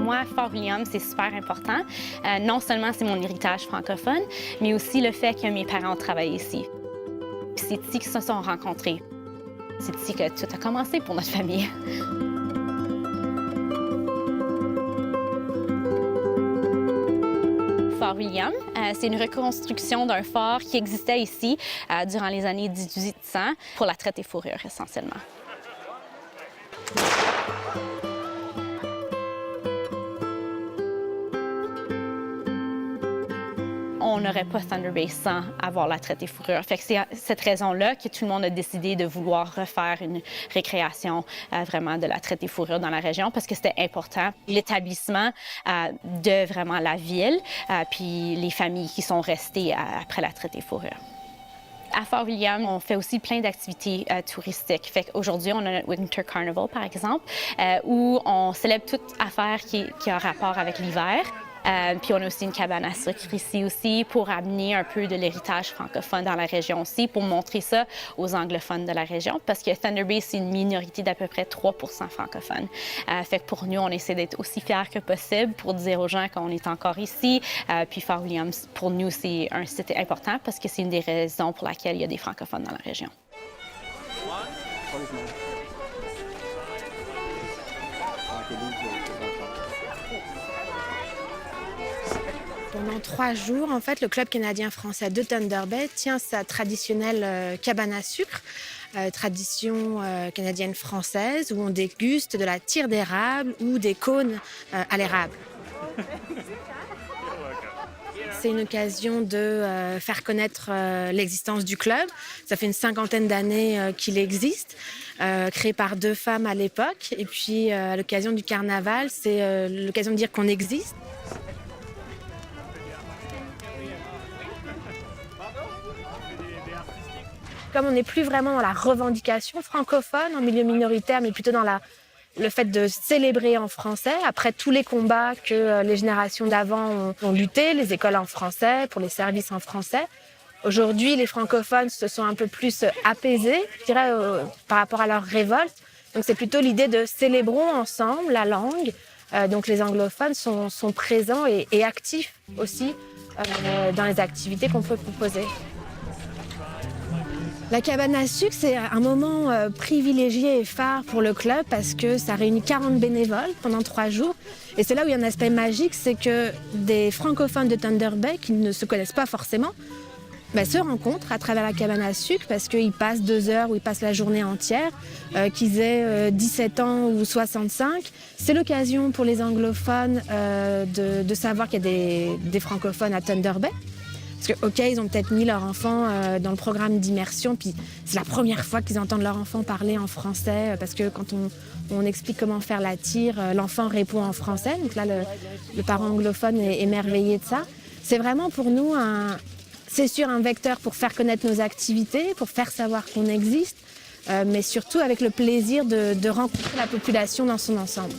moi, Fort William, c'est super important. Non seulement c'est mon héritage francophone, mais aussi le fait que mes parents ont travaillé ici. Puis c'est ici qu'ils se sont rencontrés. C'est ici que tout a commencé pour notre famille. Fort William, c'est une reconstruction d'un fort qui existait ici durant les années 1800 pour la traite des fourrures, essentiellement. On n'aurait pas Thunder Bay sans avoir la traite des fourrures. Fait que c'est cette raison-là que tout le monde a décidé de vouloir refaire une récréation vraiment de la traite des fourrures dans la région parce que c'était important. L'établissement de vraiment la ville, puis les familles qui sont restées après la traite des fourrures. À Fort William, on fait aussi plein d'activités touristiques. Fait qu'aujourd'hui, on a notre Winter Carnival, par exemple, où on célèbre toute affaire qui a rapport avec l'hiver. Puis on a aussi une cabane à sucre ici aussi pour amener un peu de l'héritage francophone dans la région aussi, pour montrer ça aux anglophones de la région, parce que Thunder Bay, c'est une minorité d'à peu près 3 % francophones. Fait que pour nous, on essaie d'être aussi fiers que possible pour dire aux gens qu'on est encore ici. Puis Fort William, pour nous, c'est un site important parce que c'est une des raisons pour laquelle il y a des francophones dans la région. Pendant 3 jours, en fait, le Club canadien-français de Thunder Bay tient sa traditionnelle cabane à sucre, tradition canadienne-française, où on déguste de la tire d'érable ou des cônes à l'érable. C'est une occasion de faire connaître l'existence du club. Ça fait une 50aine d'années qu'il existe, créé par 2 femmes à l'époque. Et puis, à l'occasion du carnaval, c'est l'occasion de dire qu'on existe. Comme on n'est plus vraiment dans la revendication francophone en milieu minoritaire, mais plutôt dans le fait de célébrer en français, après tous les combats que les générations d'avant ont lutté, les écoles en français, pour les services en français. Aujourd'hui, les francophones se sont un peu plus apaisés, je dirais, par rapport à leur révolte. Donc c'est plutôt l'idée de célébrons ensemble la langue. Donc les anglophones sont présents et actifs aussi dans les activités qu'on peut proposer. La cabane à sucre, c'est un moment privilégié et phare pour le club parce que ça réunit 40 bénévoles pendant 3 jours. Et c'est là où il y a un aspect magique, c'est que des francophones de Thunder Bay qui ne se connaissent pas forcément se rencontrent à travers la cabane à sucre parce qu'ils passent 2 heures ou ils passent la journée entière, qu'ils aient 17 ans ou 65. C'est l'occasion pour les anglophones de savoir qu'il y a des francophones à Thunder Bay. Parce que, OK, ils ont peut-être mis leur enfant dans le programme d'immersion, puis c'est la première fois qu'ils entendent leur enfant parler en français, parce que quand on explique comment faire la tire, l'enfant répond en français. Donc là, le parent anglophone est émerveillé de ça. C'est vraiment pour nous, c'est sûr, un vecteur pour faire connaître nos activités, pour faire savoir qu'on existe, mais surtout avec le plaisir de rencontrer la population dans son ensemble.